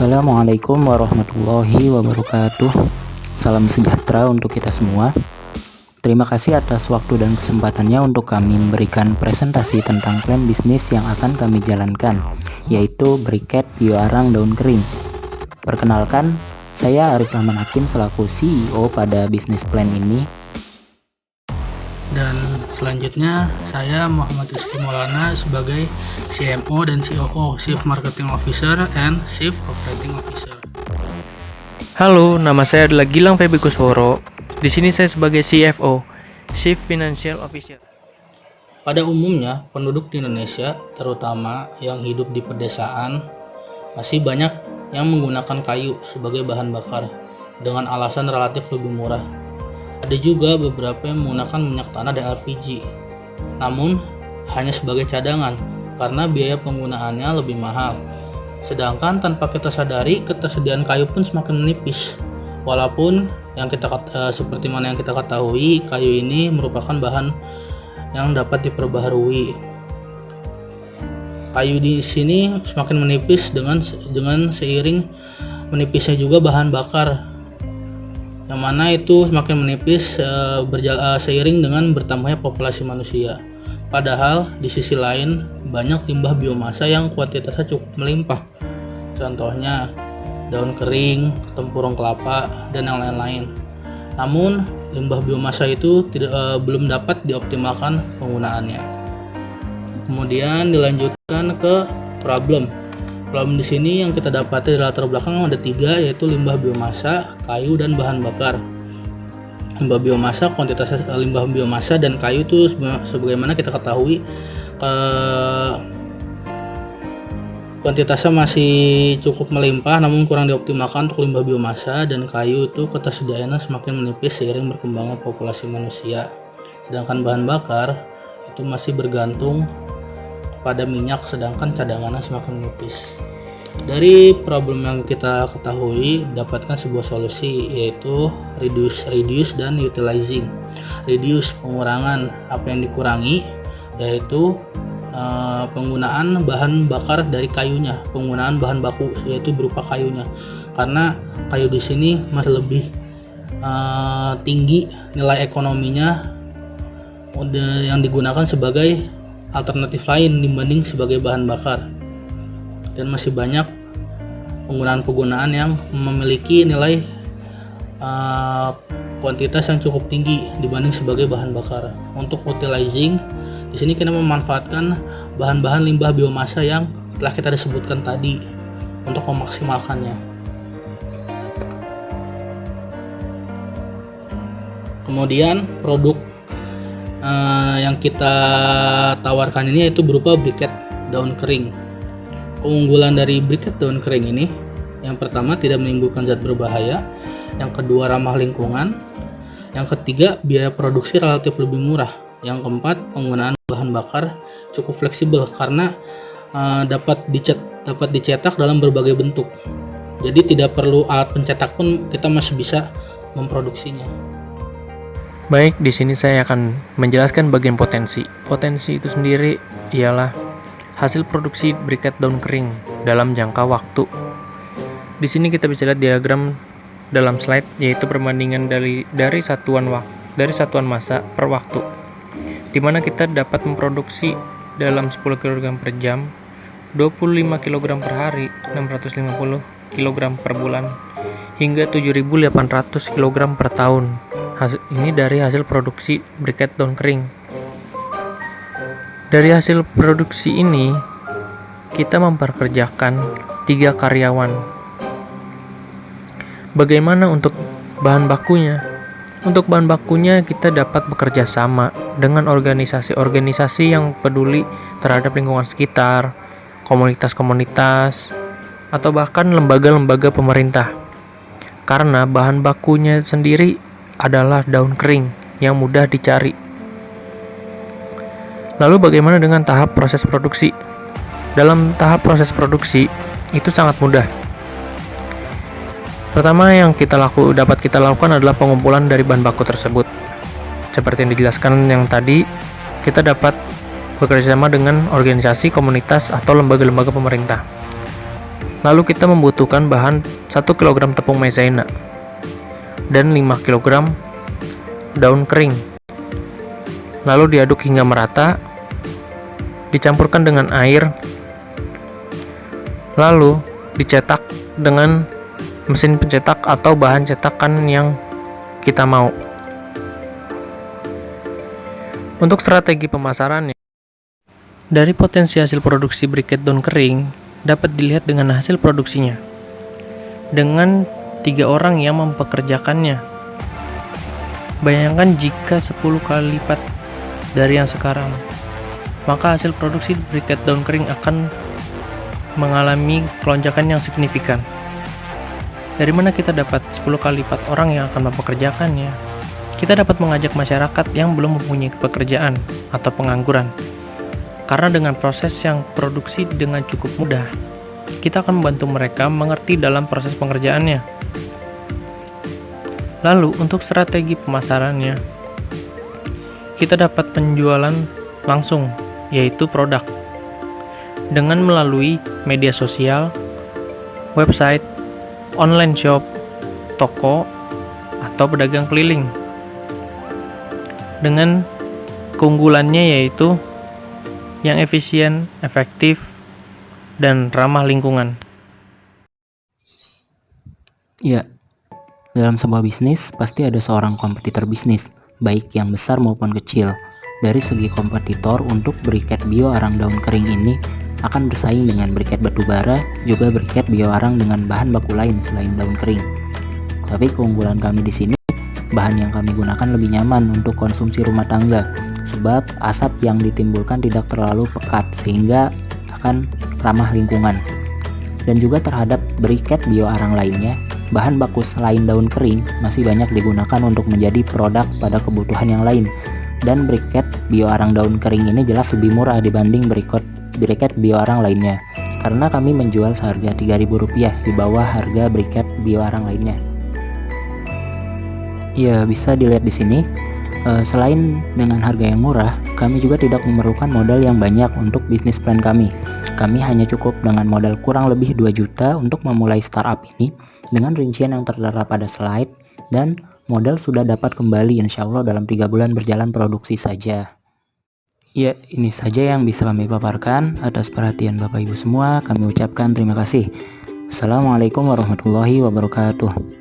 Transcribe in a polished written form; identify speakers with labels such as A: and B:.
A: Assalamualaikum warahmatullahi wabarakatuh. Salam sejahtera untuk kita semua. Terima kasih atas waktu dan kesempatannya untuk kami memberikan presentasi tentang plan bisnis yang akan kami jalankan, yaitu briket bioarang daun kering. Perkenalkan, saya Arif Rahman Hakim selaku CEO pada bisnis plan ini.
B: Dan selanjutnya saya Muhammad Rizky Maulana sebagai CMO dan COO, Chief Marketing Officer and Chief Operating Officer.
C: Halo, nama saya adalah Gilang Feby Kusworo. Di sini saya sebagai CFO, Chief Financial Officer.
B: Pada umumnya, penduduk di Indonesia, terutama yang hidup di pedesaan, masih banyak yang menggunakan kayu sebagai bahan bakar dengan alasan relatif lebih murah. Ada juga beberapa yang menggunakan minyak tanah dan LPG, namun hanya sebagai cadangan karena biaya penggunaannya lebih mahal. Sedangkan tanpa kita sadari, ketersediaan kayu pun semakin menipis. Walaupun seperti mana yang kita ketahui, kayu ini merupakan bahan yang dapat diperbaharui. Kayu di sini semakin menipis dengan seiring menipisnya juga bahan bakar, yang mana itu semakin menipis seiring dengan bertambahnya populasi manusia. Padahal di sisi lain banyak limbah biomasa yang kuantitasnya cukup melimpah. Contohnya daun kering, tempurung kelapa, dan yang lain-lain. Namun limbah biomasa itu belum dapat dioptimalkan penggunaannya. Kemudian dilanjutkan ke problem. Problem di sini yang kita dapati di latar belakang ada 3, yaitu limbah biomasa, kayu, dan bahan bakar. Limbah biomasa, kuantitas limbah biomasa dan kayu itu sebagaimana kita ketahui kuantitasnya masih cukup melimpah, namun kurang dioptimalkan untuk limbah biomasa, dan kayu itu ketersediaannya semakin menipis seiring berkembangnya populasi manusia. Sedangkan bahan bakar itu masih bergantung pada minyak, sedangkan cadangannya semakin menipis. Dari problem yang kita ketahui, dapatkan sebuah solusi, yaitu reduce dan utilizing. Reduce, pengurangan. Apa yang dikurangi yaitu penggunaan bahan bakar dari kayunya, penggunaan bahan baku yaitu berupa kayunya, karena kayu di sini masih lebih tinggi nilai ekonominya yang digunakan sebagai alternatif lain dibanding sebagai bahan bakar, dan masih banyak penggunaan yang memiliki nilai kuantitas yang cukup tinggi dibanding sebagai bahan bakar. Untuk utilizing, di sini kita memanfaatkan bahan-bahan limbah biomasa yang telah kita disebutkan tadi untuk memaksimalkannya. Kemudian produk yang kita tawarkan ini yaitu berupa briket daun kering. Keunggulan dari briket daun kering ini, yang pertama tidak menimbulkan zat berbahaya, yang kedua ramah lingkungan, yang ketiga biaya produksi relatif lebih murah, yang keempat penggunaan bahan bakar cukup fleksibel karena dapat dicetak dalam berbagai bentuk. Jadi tidak perlu alat pencetak pun kita masih bisa memproduksinya.
C: Baik, di sini saya akan menjelaskan bagian potensi. Potensi itu sendiri ialah hasil produksi briket daun kering dalam jangka waktu. Di sini kita bisa lihat diagram dalam slide, yaitu perbandingan dari satuan massa per waktu, di mana kita dapat memproduksi dalam 10 kg per jam, 25 kg per hari, 650 kg per bulan, hingga 7.800 kg per tahun. Ini dari hasil produksi briket daun kering. Dari hasil produksi ini, kita memperkerjakan 3 karyawan. Bagaimana untuk bahan bakunya? Untuk bahan bakunya kita dapat bekerja sama dengan organisasi-organisasi yang peduli terhadap lingkungan sekitar, komunitas-komunitas, atau bahkan lembaga-lembaga pemerintah. Karena bahan bakunya sendiri adalah daun kering yang mudah dicari. Lalu bagaimana dengan tahap proses produksi? Dalam tahap proses produksi itu sangat mudah. Pertama yang dapat kita lakukan adalah pengumpulan dari bahan baku tersebut. Seperti yang dijelaskan yang tadi, kita dapat bekerjasama dengan organisasi, komunitas, atau lembaga-lembaga pemerintah. Lalu kita membutuhkan bahan 1 kg tepung maizena dan 5 kg daun kering. Lalu diaduk hingga merata, dicampurkan dengan air, lalu dicetak dengan mesin pencetak atau bahan cetakan yang kita mau. Untuk strategi pemasarannya, dari potensi hasil produksi briket daun kering dapat dilihat dengan hasil produksinya. Dengan 3 orang yang mempekerjakannya. Bayangkan jika 10 kali lipat dari yang sekarang, maka hasil produksi briket daun kering akan mengalami kelonjakan yang signifikan. Dari mana kita dapat 10 kali lipat orang yang akan mempekerjakannya? Kita dapat mengajak masyarakat yang belum mempunyai pekerjaan atau pengangguran. Karena dengan proses yang produksi dengan cukup mudah, kita akan membantu mereka mengerti dalam proses pengerjaannya. Lalu untuk strategi pemasarannya, kita dapat penjualan langsung, yaitu produk, dengan melalui media sosial, website, online shop, toko, atau pedagang keliling. Dengan keunggulannya yaitu yang efisien, efektif, dan ramah lingkungan.
A: Ya, dalam sebuah bisnis pasti ada seorang kompetitor bisnis, baik yang besar maupun kecil. Dari segi kompetitor, untuk briket bio arang daun kering ini akan bersaing dengan briket batu bara, juga briket bio arang dengan bahan baku lain selain daun kering. Tapi keunggulan kami di sini, bahan yang kami gunakan lebih nyaman untuk konsumsi rumah tangga, sebab asap yang ditimbulkan tidak terlalu pekat sehingga akan ramah lingkungan. Dan juga terhadap briket bio arang lainnya, bahan baku selain daun kering masih banyak digunakan untuk menjadi produk pada kebutuhan yang lain. Dan briket bio arang daun kering ini jelas lebih murah dibanding briket bio arang lainnya, karena kami menjual seharga Rp3.000 di bawah harga briket bio arang lainnya. Ya, bisa dilihat di sini. Selain dengan harga yang murah, kami juga tidak memerlukan modal yang banyak untuk bisnis plan kami. Kami hanya cukup dengan modal kurang lebih 2 juta untuk memulai startup ini dengan rincian yang tertera pada slide, dan modal sudah dapat kembali insya Allah dalam 3 bulan berjalan produksi saja. Ya, ini saja yang bisa kami paparkan. Atas perhatian Bapak Ibu semua, kami ucapkan terima kasih. Assalamualaikum warahmatullahi wabarakatuh.